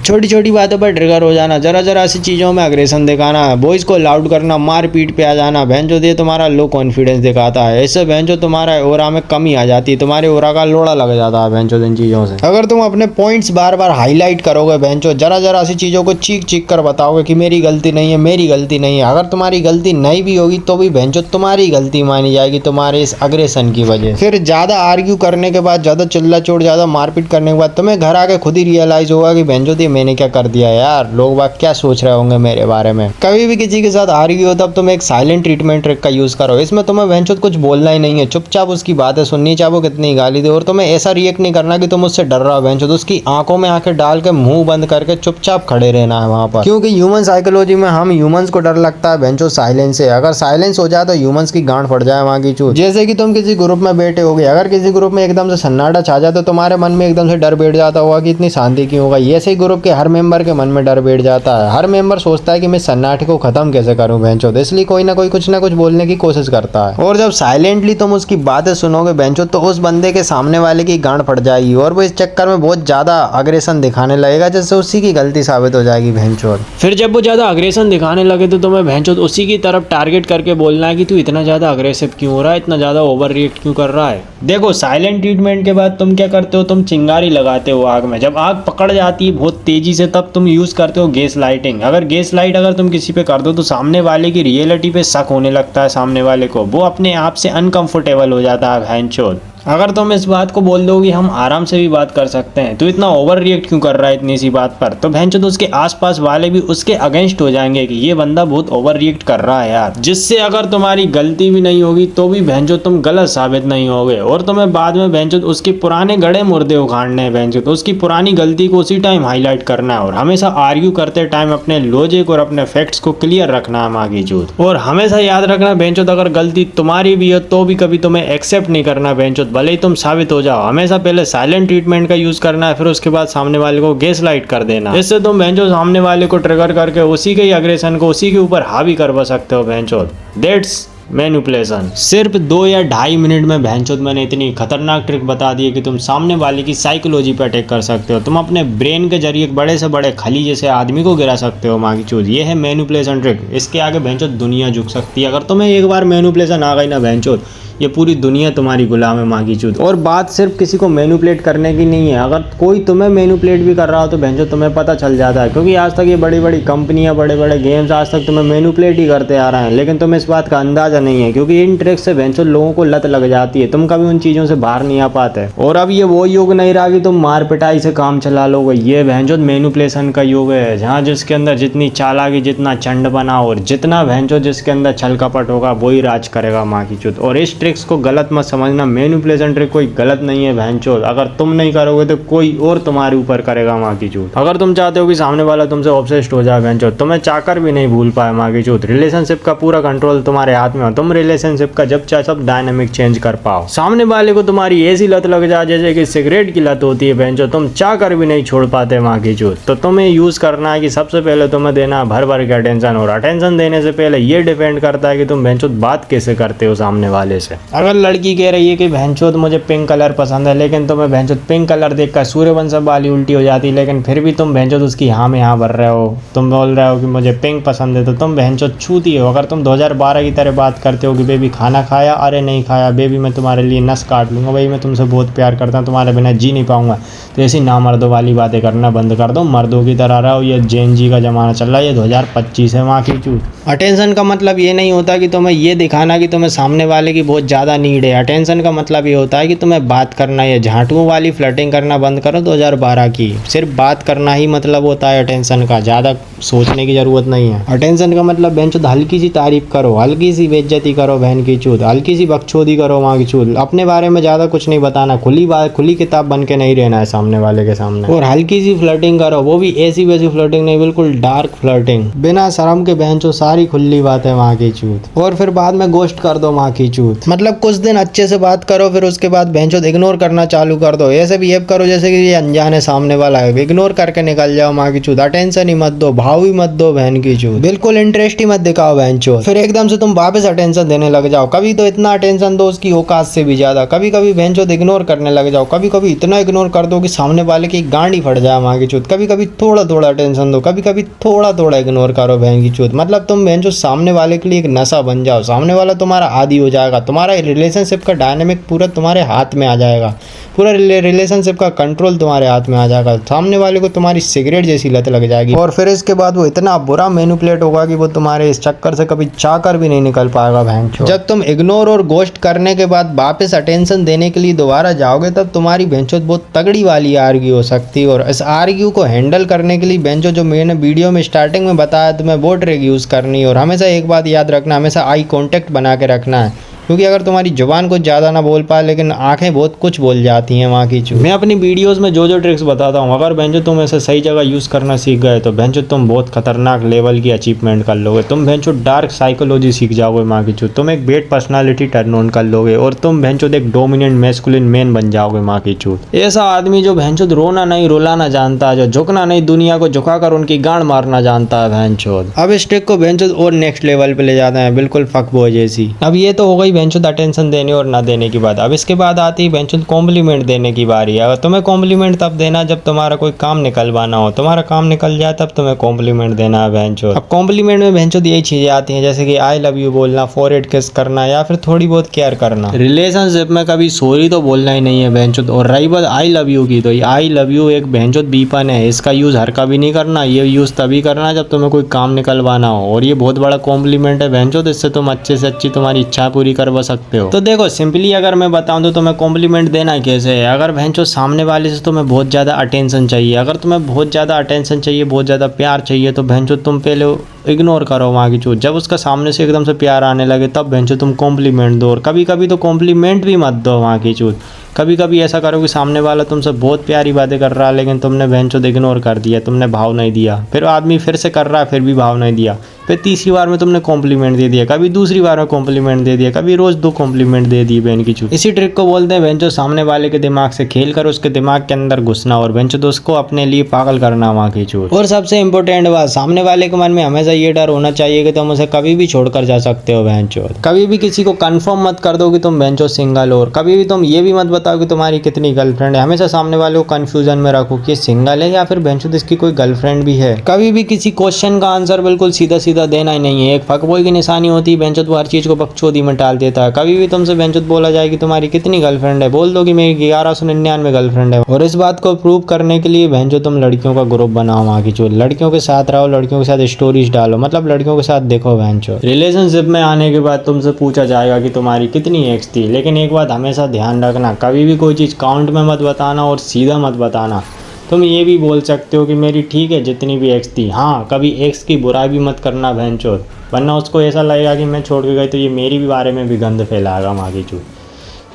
छोटी छोटी बातों पर ट्रिगर हो जाना, जरा जरा सी चीज़ों में अग्रेशन दिखाना, बॉयज़ को लाउड करना, मार पीट पे आ जाना, बहन जो ये तुम्हारा लो कॉन्फिडेंस दिखाता है। इससे बहन जो तुम्हारा ओरा में कमी आ जाती है, तुम्हारे ओरा का लोड़ा लग जाता है बहन जो इन चीज़ों से। अगर तुम अपने पॉइंट्स बार बार हाईलाइट करोगे बहन जो, जरा जरा सी चीज़ों को चीख चीख कर बताओगे कि मेरी गलती नहीं है, मेरी गलती नहीं है, अगर तुम्हारी गलती नहीं भी होगी तो भी बहन जो तुम्हारी गलती मानी जाएगी तुम्हारे इस अग्रेशन की वजह। फिर ज़्यादा आर्ग्यू करने के बाद, ज़्यादा चिल्ला चोट, ज़्यादा मारपीट करने के बाद तुम्हें घर आके खुद ही रियलाइज होगा कि बहन जो मैंने क्या कर दिया यार, लोग बात क्या सोच रहे होंगे मेरे बारे में। कभी भी किसी के साथ आर्ग्यू हो तब तुम एक साइलेंट ट्रीटमेंट ट्रिक का यूज करो। इसमें तुम्हें भैंचोद कुछ बोलना ही नहीं है, चुपचाप उसकी बातें सुननी, चाहे वो कितनी गाली दे। और तुम्हें ऐसा रिएक्ट नहीं करना कि तुम उससे डर रहा हो भैंचोद, उसकी आंखों में आंखें डाल के मुंह बंद करके चुपचाप खड़े रहना है वहां पर। क्योंकि ह्यूमन साइकोलॉजी में हम ह्यूमंस को डर लगता है भैंचोद साइलेंस से। अगर साइलेंस हो जाए तो ह्यूमंस की गांड फट जाए वहां की चूत। जैसे कि तुम किसी ग्रुप में बैठे होगे, अगर किसी ग्रुप में एकदम से सन्नाटा छा जाए तो तुम्हारे मन में एकदम से डर बैठ जाता होगा कि इतनी शांति क्यों होगा। ऐसे ही ग्रुप के हर मेंबर के मन में डर बैठ जाता है। हर मेंबर सोचता है कि मैं सन्नाटे को खत्म कैसे करूं भैंचोद, इसलिए कोई ना कुछ बोलने की कोशिश करता है। और जब साइलेंटली तुम उसकी बातें सुनोगे भैंचोद तो उस बंदे के सामने वाले की गांड फट जाएगी और वो इस चक्कर में बहुत ज्यादा अग्रेशन दिखाने लगेगा, जिससे उसी की गलती साबित हो जाएगी भैंचोद। फिर जब वो ज्यादा अग्रेशन दिखाने लगे तो तुम्हें भैंचोद उसी की तरफ टारगेट करके बोलना है कि तू इतना ज्यादा अग्रेसिव क्यों हो रहा है, इतना ज्यादा ओवर रिएक्ट क्यों कर रहा है। देखो साइलेंट ट्रीटमेंट के बाद तुम क्या करते हो, तुम चिंगारी लगाते हो आग में। जब आग पकड़ जाती है बहुत तेजी से तब तुम यूज करते हो गैस लाइटिंग। अगर गैस लाइट अगर तुम किसी पे कर दो तो सामने वाले की रियलिटी पे शक होने लगता है, सामने वाले को वो अपने आप से अनकंफर्टेबल हो जाता है भैंचोद। अगर तुम इस बात को बोल दो कि हम आराम से भी बात कर सकते हैं, तो इतना ओवर रिएक्ट क्यों कर रहा है इतनी सी बात पर, तो भैंचोद उसके आसपास वाले भी उसके अगेंस्ट हो जाएंगे कि ये बंदा बहुत ओवर रिएक्ट कर रहा है यार। जिससे अगर तुम्हारी गलती भी नहीं होगी तो भी भैंचोद तुम गलत साबित नहीं होगे और तुम्हें बाद में भैंचोद उसके पुराने गड़े मुर्दे उखाड़ने हैं भैंचोद, उसकी पुरानी गलती को उसी टाइम हाईलाइट करना है। और हमेशा आर्ग्यू करते टाइम अपने लॉजिक और अपने फैक्ट्स को क्लियर रखना है मागीचूद। और हमेशा याद रखना भैंचोद, अगर गलती तुम्हारी भी हो तो भी कभी तुम्हें एक्सेप्ट नहीं करना भैंचोद, भले ही तुम साबित हो जाओ। हमेशा पहले साइलेंट ट्रीटमेंट का यूज करना है, फिर उसके बाद सामने वाले को गैस लाइट कर देना। इससे तुम भैंचोद सामने वाले को ट्रिगर करके उसी के ही अग्रेशन को उसी के ऊपर हावी करवा सकते हो भैंचोद। That's manipulation. सिर्फ 2 या 2.5 मिनट में भैंचोद मैंने इतनी खतरनाक ट्रिक बता दी है कि तुम सामने वाले की साइकोलॉजी पर अटैक कर सकते हो। तुम अपने ब्रेन के जरिए बड़े से बड़े खली जैसे आदमी को गिरा सकते हो मागीचूद। ये है मैनिपुलेशन ट्रिक। इसके आगे भैंचोद दुनिया झुक सकती है। अगर तुम्हें एक बार मैनिपुलेशन आ गई ना भैंचोद, ये पूरी दुनिया तुम्हारी गुलाम है मागीचूद। और बात सिर्फ किसी को मैनिपुलेट करने की नहीं है, अगर कोई तुम्हें मैनिपुलेट भी कर रहा हो तो भैंचोद तुम्हें पता चल जाता है। क्योंकि आज तक ये बड़ी बड़ी कंपनियां, बड़े बड़े गेम्स आज तक तुम्हें मैनिपुलेट ही करते आ रहे हैं, लेकिन तुम्हें इस बात का अंदाजा नहीं है। क्योंकि इन ट्रिक्स से भैंचोद लोगों को लत लग जाती है, तुम कभी उन चीज़ों से बाहर नहीं आ पाते। और अब ये वो युग नहीं रहा कि तुम मार पिटाई से काम चला लोगे। ये भैंचोद मैनिपुलेशन का युग है, जहाँ जिसके अंदर जितनी चालाकी, जितना चंड बना और जितना भैंचोद जिसके अंदर छल कपट होगा वही राज करेगा मागीचूद। और इस ट्रिक्स को गलत मत समझना, मैनिपुलेशन ट्रिक कोई गलत नहीं है भैंचोद। अगर तुम नहीं करोगे तो कोई और तुम्हारे ऊपर करेगा मागीचूद। अगर तुम चाहते हो कि सामने वाला तुमसे ऑब्सेस्ड हो जाए भैंचोद, तुम्हें चाहकर भी नहीं भूल पाए मागीचूद, रिलेशनशिप का पूरा कंट्रोल तुम्हारे हाथ में हो। तुम रिलेशनशिप का जब चाहे सब डायनामिक चेंज कर पाओ। सामने वाले को तुम्हारी ऐसी लत लग जाए जैसे कि सिगरेट की लत होती है भैंचोद, तुम चाहकर भी नहीं छोड़ पाते मागीचूद। तो तुम्हें यूज करना है कि सबसे पहले तुम्हें देना भर भर के अटेंशन, और अटेंशन देने से पहले ये डिपेंड करता है कि तुम भैंचोद बात कैसे करते हो सामने वाले से। अगर लड़की कह रही है कि भैंचोद मुझे पिंक कलर पसंद है, लेकिन तुम्हें भैंचोद पिंक कलर देखकर सूर्यवंशम वाली उल्टी हो जाती है, लेकिन फिर भी तुम भैंचोद उसकी हाँ में हाँ भर रहे हो, तुम बोल रहे हो कि मुझे पिंक पसंद है, तो तुम भैंचोद छूती हो। अगर तुम 2012 की तरह बात करते हो कि बेबी खाना खाया, अरे नहीं खाया, बेबी मैं तुम्हारे लिए नस काट लूंगा, भाई मैं तुमसे बहुत प्यार करता हूँ, तुम्हारे बिना जी नहीं पाऊंगा, तो ऐसी ना मर्दों वाली बातें करना बंद कर दो, मर्दों की तरह रहो। ये जेन जी का जमाना चल रहा है, ये 2025 है माँ की चूत। अटेंशन का मतलब ये नहीं होता कि तुम्हें ये दिखाना कि तुम्हें सामने वाले की बहुत ज़्यादा नीड है। अटेंशन का मतलब ये होता है कि तुम्हें बात करना है। झांटुओं वाली फ्लर्टिंग करना बंद करो 2012 की, सिर्फ बात करना ही मतलब होता है अटेंशन का, ज़्यादा सोचने की ज़रूरत नहीं है। अटेंशन का मतलब बहन चूत हल्की सी तारीफ करो, हल्की सी बेइज्जती करो बहन की चूत, हल्की सी बकचोदी करो माँ की चूत। अपने बारे में ज़्यादा कुछ नहीं बताना, खुली किताब बन के नहीं रहना है सामने वाले के सामने। और हल्की सी फ्लर्टिंग करो, वो भी ऐसी वैसी फ्लर्टिंग नहीं, बिल्कुल डार्क फ्लर्टिंग, बिना शर्म के बहन चूत सारी सारी खुली बात है माँ की चूत, और फिर बाद में गोश्त कर दो माँ की चूत। मतलब कुछ दिन अच्छे से बात करो, फिर उसके बाद भैंचोद इग्नोर करना चालू कर दो। ऐसे बिहेव करो जैसे कि ये अनजान है सामने वाला है, इग्नोर करके निकल जाओ माँ की चूत। अटेंशन ही मत दो, भाव ही मत दो बहन की चूत, बिल्कुल इंटरेस्ट ही मत दिखाओ भैंचोद। फिर एकदम से तुम वापस अटेंशन देने लग जाओ। कभी तो इतना अटेंशन दो उसकी औकात से भी ज्यादा, कभी कभी भैंचोद इग्नोर करने लग जाओ, कभी कभी इतना इग्नोर कर दो कि सामने वाले की गांड ही फट जाए माँ की चूत। कभी कभी थोड़ा थोड़ा अटेंशन दो, कभी कभी थोड़ा थोड़ा इग्नोर करो बहन की चूत। मतलब तुम भैंचोद सामने वाले के लिए एक नशा बन जाओ, सामने वाला तुम्हारा आदी हो जाएगा, तुम्हारा रिलेशनशिप का डायनेमिक पूरा तुम्हारे हाथ में आ जाएगा, पूरा रिलेशनशिप का कंट्रोल तुम्हारे हाथ में आ जाएगा। सामने वाले को तुम्हारी सिगरेट जैसी लत लग जाएगी, और फिर इसके बाद वो इतना बुरा मैनिपुलेट होगा कि वो तुम्हारे इस चक्कर से कभी चाहकर भी नहीं निकल पाएगा भैंचोद। जब तुम इग्नोर और गोश्त करने के बाद वापस अटेंशन देने के लिए दोबारा जाओगे, तब तुम्हारी भैंचोद बहुत तगड़ी वाली आर्ग्यू हो सकती है। और इस आर्ग्यू को हैंडल करने के लिए भैंचोद जो मैंने वीडियो में स्टार्टिंग में बताया, तुम्हें वो ट्रिक यूज करनी है। और हमेशा एक बात याद रखना, हमेशा आई कांटेक्ट बना के रखना है, क्योंकि अगर तुम्हारी जुबान कुछ ज़्यादा ना बोल पाए लेकिन आंखें बहुत कुछ बोल जाती हैं वहाँ की चूत। मैं अपनी वीडियोस में जो जो ट्रिक्स बताता हूँ, अगर भैंचो तुम ऐसे सही जगह यूज़ करना सीख गए तो भैंचो तुम बहुत खतरनाक लेवल की अचीवमेंट कर लोगे। तुम भैंचो डार्क साइकोलॉजी सीख जाओगे माँ की चूत, तुम एक बेड पर्सनालिटी टर्न ऑन कर लोगे, और तुम भैंचो एक डोमिनेंट मैस्कुलिन मैन बन जाओगे माँ की चूत। ऐसा आदमी जो भैंचो रोना नहीं रुलाना जानता, जो झुकना नहीं दुनिया को झुकाकर उनकी गांड मारना जानता है भैंचोद। अब इस ट्रिक को भैंचोद और नेक्स्ट लेवल पे ले जाते हैं, बिल्कुल फक बॉय जैसी। अब ये तो हो गई भैंचोद अटेंशन देने और ना देने की बात। अब इसके बाद आती है भैंचोद कॉम्प्लीमेंट देने की बारी। अगर तुम्हें कॉम्प्लीमेंट तब देना जब तुम्हारा कोई काम निकलवाना हो, तुम्हारा काम निकल जाए तब तुम्हें कॉम्प्लीमेंट देना है भैंचोद। अब कॉम्प्लीमेंट में भैंचोद यही चीजें आती हैं जैसे कि आई लव यू बोलना, फॉरहेड किस करना, या फिर थोड़ी बहुत केयर करना। रिलेशनशिप में कभी सॉरी तो बोलना ही नहीं है भैंचोद। और रही बात आई लव यू की, तो आई लव यू एक भैंचोद बीपन है, इसका यूज हर कभी नहीं करना। ये यूज तभी करना जब तुम्हें कोई काम निकलवाना हो, और ये बहुत बड़ा कॉम्प्लीमेंट है भैंचोद, इससे तुम अच्छे से अच्छी तुम्हारी इच्छा पूरी करवा सकते हो। तो देखो सिंपली अगर मैं बताऊं तो तुम्हें कॉम्प्लीमेंट देना कैसे है। अगर भैंचो सामने वाले से तुम्हें बहुत ज़्यादा अटेंशन चाहिए, अगर तुम्हें बहुत ज़्यादा अटेंशन चाहिए, बहुत ज़्यादा प्यार चाहिए, तो भैंचो तुम पहले इग्नोर करो वहाँ की चूत। जब उसका सामने से एकदम से प्यार आने लगे तब भैंचो तुम कॉम्प्लीमेंट दो। और कभी कभी तो कॉम्प्लीमेंट भी मत दो वहाँ की चूत। कभी कभी ऐसा करो कि सामने वाला तुमसे बहुत प्यारी बातें कर रहा है लेकिन तुमने भैंचोद इग्नोर कर दिया, तुमने भाव नहीं दिया। फिर आदमी फिर से कर रहा है फिर भी भाव नहीं दिया, फिर तीसरी बार में तुमने कॉम्प्लीमेंट दे दिया, कभी दूसरी बार में कॉम्प्लीमेंट दे दिया, कभी रोज 2 कॉम्प्लीमेंट दे दिए बहन की चूत। इसी ट्रिक को बोलते हैं भैंचोद सामने वाले के दिमाग से खेल कर उसके दिमाग के अंदर घुसना और भैंचोद उसको अपने लिए पागल करना वहाँ की चूत। और सबसे इंपॉर्टेंट बात, सामने वाले के मन में हमेशा ये डर होना चाहिए कि तुम उसे कभी भी छोड़कर जा सकते हो भैंचोद। कभी भी किसी को कंफर्म मत कर दो कि तुम भैंचोद सिंगल हो, और कभी भी तुम ये भी मत बताओ कि तुम्हारी कितनी गर्लफ्रेंड है। हमेशा सामने वाले को कंफ्यूजन में रखो कि सिंगल है या फिर भैंचोद इसकी कोई गर्लफ्रेंड भी है। कभी भी किसी क्वेश्चन का आंसर बिल्कुल सीधा सीधा देना ही नहीं है। एक फकबॉय की निशानी होती है भैंचोद वो हर चीज को बकचोदी में टाल देता है। कभी भी तुमसे भैंचोद बोला जाए कि तुम्हारी कितनी गर्लफ्रेंड है, बोल दो कि मेरी 1199 गर्लफ्रेंड है। और इस बात को प्रूव करने के लिए भैंचोद तुम लड़कियों का ग्रुप बनाओ वहाँ की चूत, लड़कियों के साथ रहो, लड़कियों के साथ स्टोरीज डालो, मतलब लड़कियों के साथ देखो भैंचोद। रिलेशनशिप में आने के बाद तुमसे पूछा जाएगा कि तुम्हारी कितनी एक्स थी, लेकिन एक बात हमेशा ध्यान रखना, कभी भी कोई चीज़ काउंट में मत बताना और सीधा मत बताना। तुम ये भी बोल सकते हो कि मेरी ठीक है जितनी भी एक्स थी, हाँ कभी एक्स की बुराई भी मत करना भैंचोद, वरना उसको ऐसा लगेगा कि मैं छोड़ के गई तो ये मेरी भी बारे में भी गंद फैलाएगा माँ की चूत।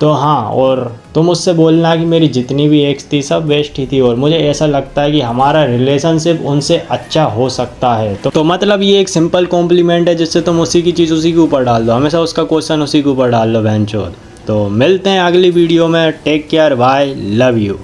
तो हाँ, और तुम उससे बोलना कि मेरी जितनी भी एक्स थी सब बेस्ट ही थी और मुझे ऐसा लगता है कि हमारा रिलेशनशिप उनसे अच्छा हो सकता है। तो मतलब ये एक सिंपल कॉम्प्लीमेंट है जिससे तुम उसी की चीज़ उसी के ऊपर डाल दो, हमेशा उसका क्वेश्चन उसी के ऊपर डाल दो भैंचोद। तो मिलते हैं अगली वीडियो में, take care, bye, love you.